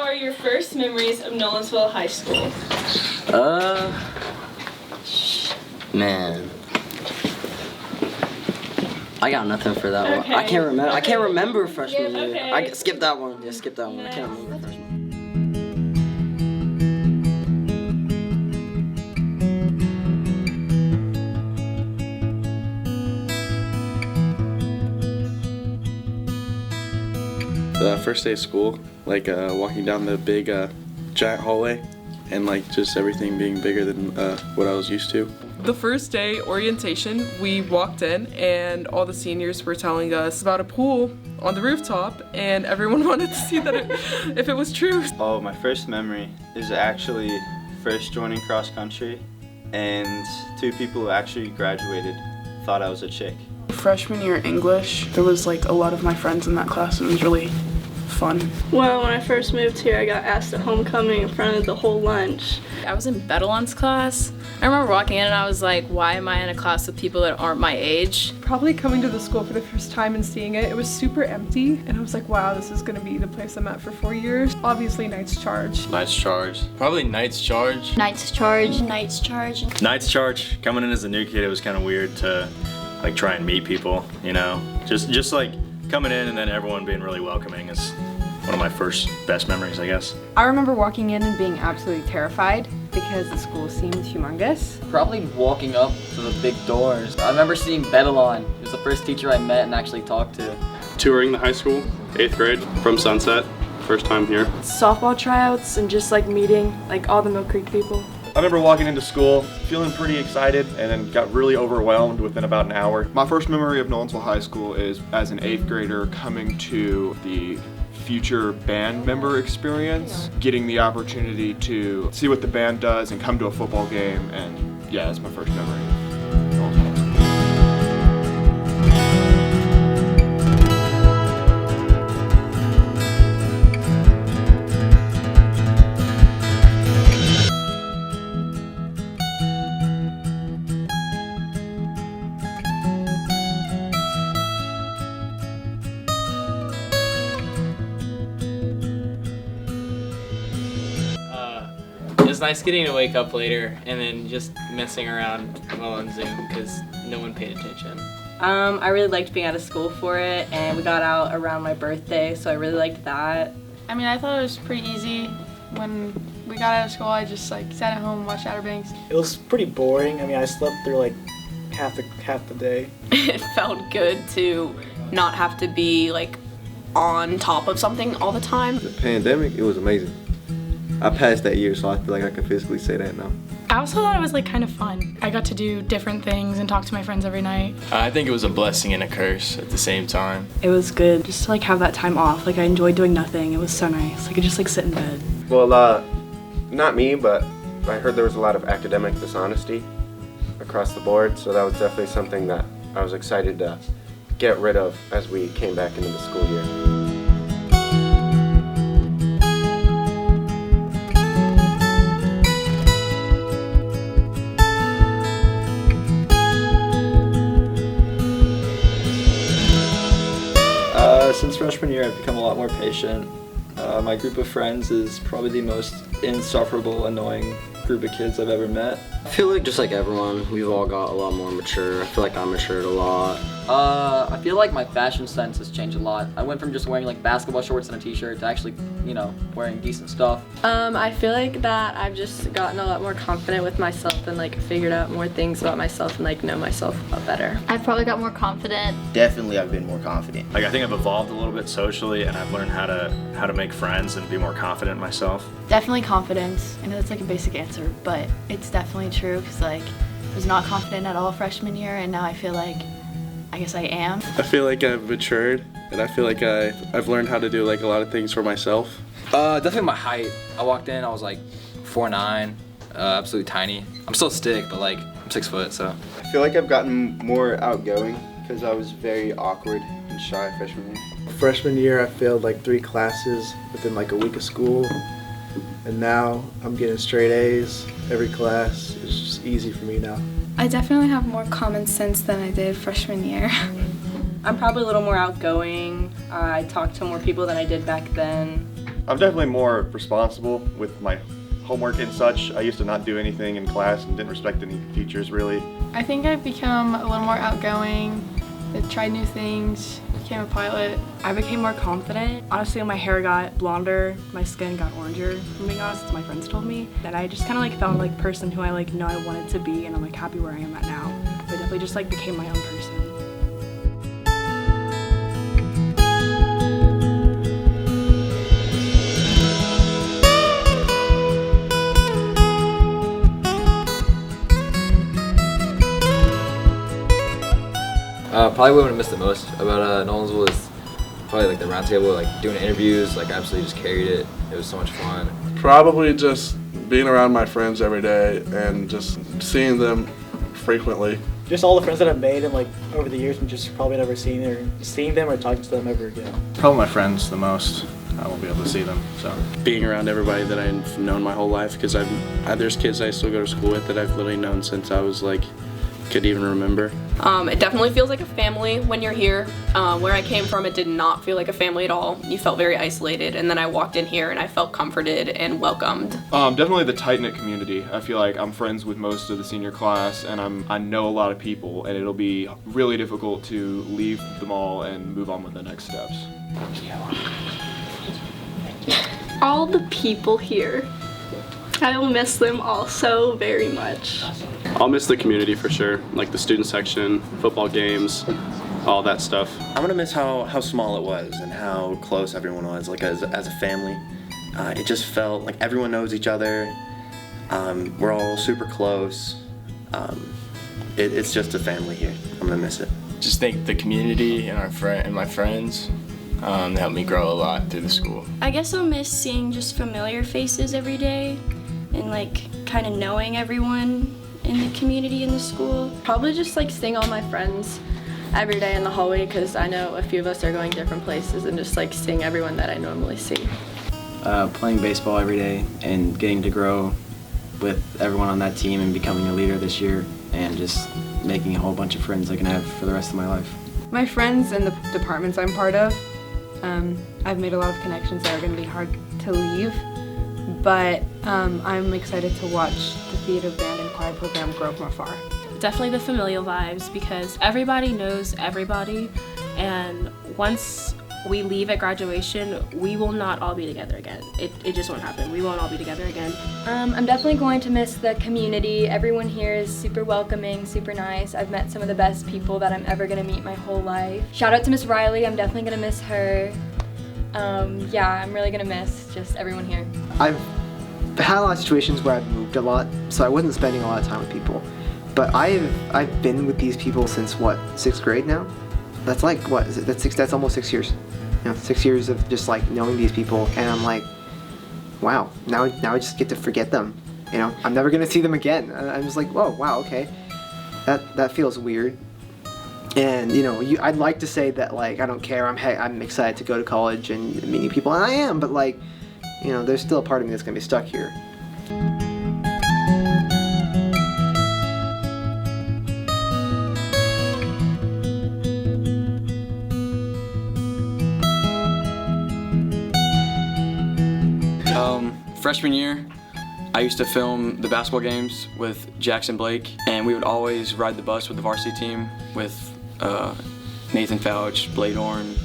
are your first memories of Nolensville High School? Man. I got nothing for that one. Okay. I can't remember freshman year. Okay. Skip that one. Yeah, skip that one. I can't remember freshman. The first day of school, like walking down the big giant hallway and like just everything being bigger than what I was used to. The first day, orientation, we walked in and all the seniors were telling us about a pool on the rooftop and everyone wanted to see that if it was true. Oh, my first memory is actually first joining cross country and 2 people who actually graduated thought I was a chick. Freshman year English, there was like a lot of my friends in that class and it was really fun. Well, when I first moved here, I got asked at homecoming in front of the whole lunch. I was in Bedalon's class. I remember walking in and I was like, why am I in a class with people that aren't my age? Probably coming to the school for the first time and seeing it, it was super empty and I was like, wow, this is gonna be the place I'm at for 4 years. Obviously Knights Charge. Knights Charge. Probably Knights Charge. Knights Charge. Knights Charge. Knights Charge. Coming in as a new kid, it was kind of weird to like try and meet people, you know? Just like coming in and then everyone being really welcoming is one of my first best memories, I guess. I remember walking in and being absolutely terrified because the school seemed humongous. Probably walking up to the big doors. I remember seeing Bedalon. He was the first teacher I met and actually talked to. Touring the high school, 8th grade, from Sunset, first time here. Softball tryouts and just like meeting like all the Mill Creek people. I remember walking into school, feeling pretty excited, and then got really overwhelmed within about an hour. My first memory of Nolensville High School is as an 8th grader coming to the future band member experience, getting the opportunity to see what the band does and come to a football game, and yeah, that's my first memory of Nolensville High School. It was nice getting to wake up later and then just messing around while on Zoom because no one paid attention. I really liked being out of school for it, and we got out around my birthday, so I really liked that. I mean, I thought it was pretty easy. When we got out of school, I just like sat at home and watched Outer Banks. It was pretty boring. I mean, I slept through like half the day. It felt good to not have to be like on top of something all the time. The pandemic, it was amazing. I passed that year, so I feel like I can physically say that now. I also thought it was like kind of fun. I got to do different things and talk to my friends every night. I think it was a blessing and a curse at the same time. It was good just to like have that time off. Like I enjoyed doing nothing. It was so nice. I could just like sit in bed. Well, not me, but I heard there was a lot of academic dishonesty across the board, so that was definitely something that I was excited to get rid of as we came back into the school year. Since freshman year, I've become a lot more patient. My group of friends is probably the most insufferable, annoying group of kids I've ever met. I feel like just like everyone, we've all got a lot more mature. I feel like I matured a lot. I feel like my fashion sense has changed a lot. I went from just wearing like basketball shorts and a t-shirt to actually, wearing decent stuff. I feel like that I've just gotten a lot more confident with myself and like figured out more things about myself and like know myself a lot better. I've probably got more confident. Definitely I've been more confident. Like I think I've evolved a little bit socially and I've learned how to make friends and be more confident in myself. Definitely confidence. I know that's like a basic answer, but it's definitely true because like I was not confident at all freshman year, and now I feel like I guess I am. I feel like I've matured, and I feel like I've learned how to do like a lot of things for myself. Definitely my height. I walked in, I was like 4'9", absolutely tiny. I'm still a stick, but like I'm 6 foot, so. I feel like I've gotten more outgoing because I was very awkward and shy freshman year. Freshman year, I failed like 3 classes within like a week of school, and now I'm getting straight A's every class. It's just easy for me now. I definitely have more common sense than I did freshman year. I'm probably a little more outgoing. I talk to more people than I did back then. I'm definitely more responsible with my homework and such. I used to not do anything in class and didn't respect any teachers really. I think I've become a little more outgoing, I've tried new things, became a pilot. I became more confident. Honestly, my hair got blonder, my skin got oranger, from being honest, my friends told me. And I just kind of like found like person who I like know I wanted to be, and I'm like happy where I am at now. But I definitely just like became my own person. Probably what I missed the most about Nolensville is probably like the roundtable, like doing interviews, like absolutely just carried it. It was so much fun. Probably just being around my friends every day and just seeing them frequently. Just all the friends that I've made and like over the years and just probably never seeing them or talking to them ever again. Probably my friends the most. I won't be able to see them, so. Being around everybody that I've known my whole life, because there's kids I still go to school with that I've literally known since I was like, could even remember. It definitely feels like a family when you're here. Where I came from, it did not feel like a family at all. You felt very isolated, and then I walked in here and I felt comforted and welcomed. Definitely the tight-knit community. I feel like I'm friends with most of the senior class, and I know a lot of people, and it'll be really difficult to leave them all and move on with the next steps. All the people here. I will miss them all so very much. I'll miss the community for sure, like the student section, football games, all that stuff. I'm gonna miss how small it was and how close everyone was, like as a family. It just felt like everyone knows each other. We're all super close. It's just a family here. I'm gonna miss it. Just think the community and my friends helped me grow a lot through the school. I guess I'll miss seeing just familiar faces every day and like kind of knowing everyone in the community in the school. Probably just like seeing all my friends every day in the hallway because I know a few of us are going different places and just like seeing everyone that I normally see. Playing baseball every day and getting to grow with everyone on that team and becoming a leader this year and just making a whole bunch of friends I can have for the rest of my life. My friends and the departments I'm part of, I've made a lot of connections that are going to be hard to leave, but I'm excited to watch the theater, band, and choir program grow from afar. Definitely the familial vibes because everybody knows everybody, and once we leave at graduation, we will not all be together again. It just won't happen. We won't all be together again. I'm definitely going to miss the community. Everyone here is super welcoming, super nice. I've met some of the best people that I'm ever gonna meet my whole life. Shout out to Miss Riley, I'm definitely gonna miss her. Yeah, I'm really gonna miss just everyone here. I've had a lot of situations where I've moved a lot, so I wasn't spending a lot of time with people. But I've been with these people since what, 6th grade now? That's like, what is it? That's almost 6 years. You know, 6 years of just like knowing these people, and I'm like, wow, now I just get to forget them. You know, I'm never gonna see them again. I'm just like, whoa, wow, okay, that feels weird. And you know, I'd like to say that like I don't care. I'm excited to go to college and meet new people, and I am. But like, you know, there's still a part of me that's gonna be stuck here. Freshman year, I used to film the basketball games with Jackson Blake, and we would always ride the bus with the varsity team with Nathan Fouch, Blade Horn,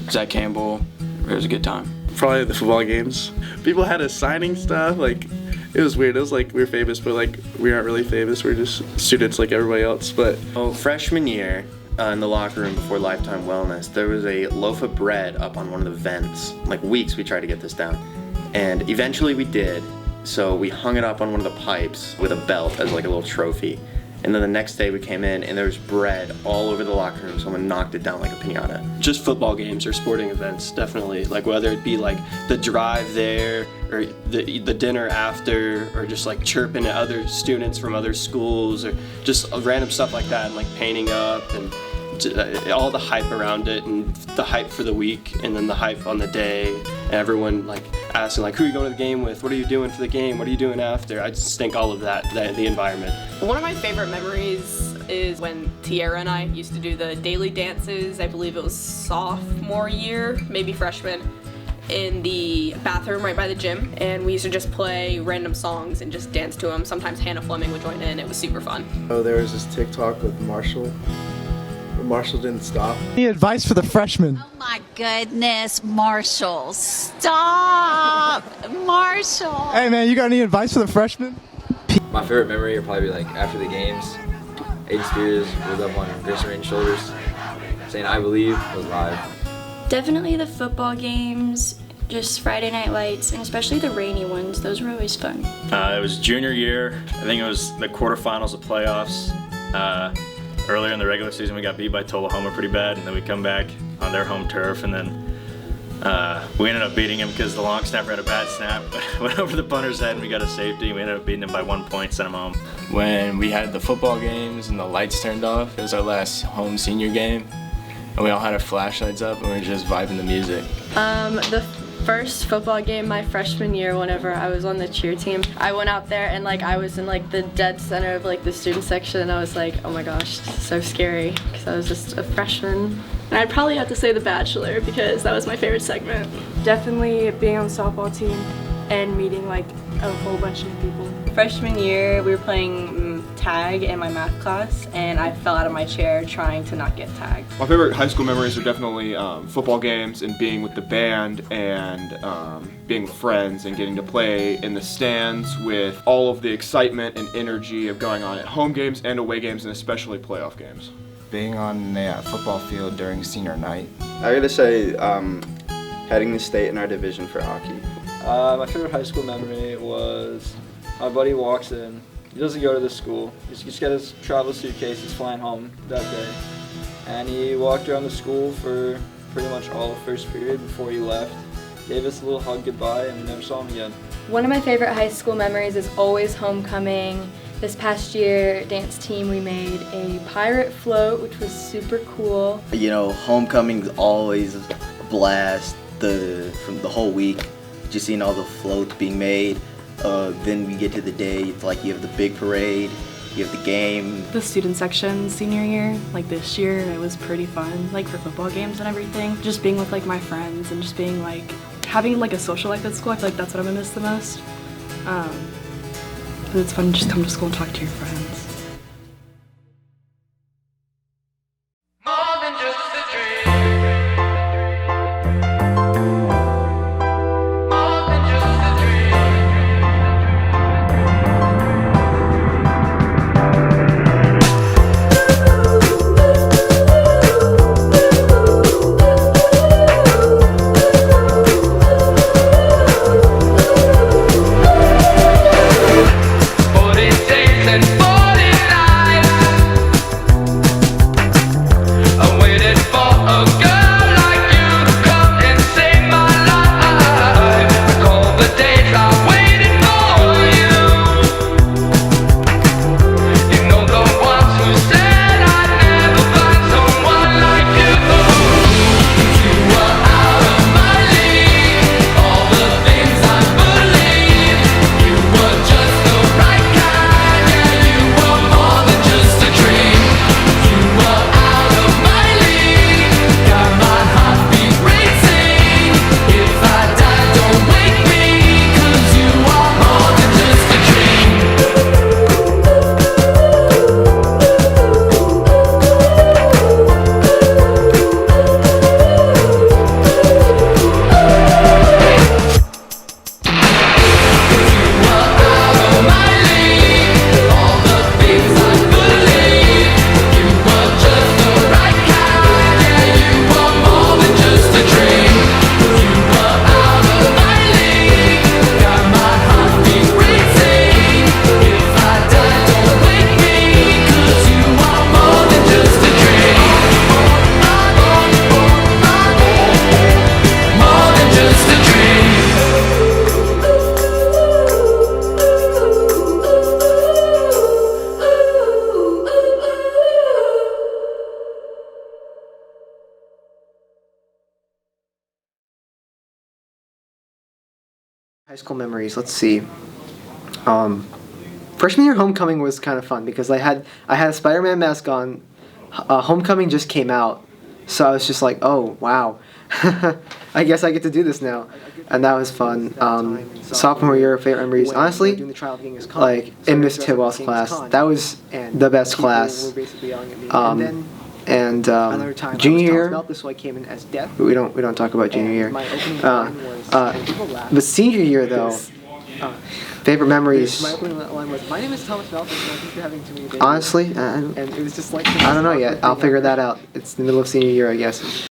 Zach Campbell. It was a good time. Probably the football games. People had us signing stuff, like, it was weird. It was like we were famous, but like we aren't really famous. We're just students like everybody else. But freshman year, in the locker room before Lifetime Wellness, there was a loaf of bread up on one of the vents. Like weeks we tried to get this down. And eventually we did, so we hung it up on one of the pipes with a belt as like a little trophy. And then the next day we came in and there was bread all over the locker room. Someone knocked it down like a piñata. Just football games or sporting events, definitely. Like whether it be like the drive there or the dinner after, or just like chirping at other students from other schools, or just random stuff like that, and like painting up and all the hype around it, and the hype for the week, and then the hype on the day, and everyone like asking like, who are you going to the game with? What are you doing for the game? What are you doing after? I just think all of that, the environment. One of my favorite memories is when Tiara and I used to do the daily dances. I believe it was sophomore year, maybe freshman. in the bathroom right by the gym, and we used to just play random songs and just dance to them. Sometimes Hannah Fleming would join in. It was super fun. Oh, there was this TikTok with Marshall. But Marshall didn't stop. Any advice for the freshmen? Oh my goodness, Marshall, stop! Marshall! Hey man, you got any advice for the freshmen? My favorite memory would probably be like after the games, Aiden Spears was up on Grayson Rain's shoulders, saying "I believe" was live. Definitely the football games, just Friday Night Lights, and especially the rainy ones. Those were always fun. It was junior year. I think it was the quarterfinals of playoffs. Earlier in the regular season, we got beat by Tullahoma pretty bad, and then we come back on their home turf, and then we ended up beating him because the long snapper had a bad snap. Went over the punter's head, and we got a safety. We ended up beating him by 1 point, sent him home. When we had the football games and the lights turned off, it was our last home senior game, and we all had our flashlights up and we were just vibing the music. The first football game my freshman year, whenever I was on the cheer team, I went out there and like I was in like the dead center of like the student section, and I was like, oh my gosh, this is so scary because I was just a freshman. And I'd probably have to say The Bachelor because that was my favorite segment. Definitely being on the softball team and meeting like a whole bunch of new people. Freshman year, we were playing tag in my math class, and I fell out of my chair trying to not get tagged. My favorite high school memories are definitely football games and being with the band and being with friends and getting to play in the stands with all of the excitement and energy of going on at home games and away games, and especially playoff games. Being on the football field during senior night. I gotta say, heading the state in our division for hockey. My favorite high school memory was my buddy walks in. He doesn't go to the school. He's just got his travel suitcase. He's flying home that day. And he walked around the school for pretty much all of first period before he left. Gave us a little hug goodbye, and we never saw him again. One of my favorite high school memories is always homecoming. This past year, dance team, we made a pirate float, which was super cool. You know, homecoming's always a blast. From the whole week, just seeing all the floats being made. Then we get to the day, it's like you have the big parade, you have the game. The student section senior year, like this year, it was pretty fun, like for football games and everything. Just being with like my friends and just being like, having like a social life at school, I feel like that's what I'm gonna miss the most. But it's fun to just come to school and talk to your friends. High school memories, let's see. Freshman year homecoming was kind of fun because I had a Spider-Man mask on. Homecoming just came out, so I was just like, oh wow. I guess I get to do this now, and that was fun. Sophomore year, favorite memories. Honestly, like in Miss Tidwell's class, that was the best class. And junior year, we don't talk about junior year. But senior year though, favorite memories. My opening line was, "My name is Thomas Malcolm, and I think you're having too many babies." Honestly, and it was just like I don't know yet. I'll figure that out. It's the middle of senior year, I guess.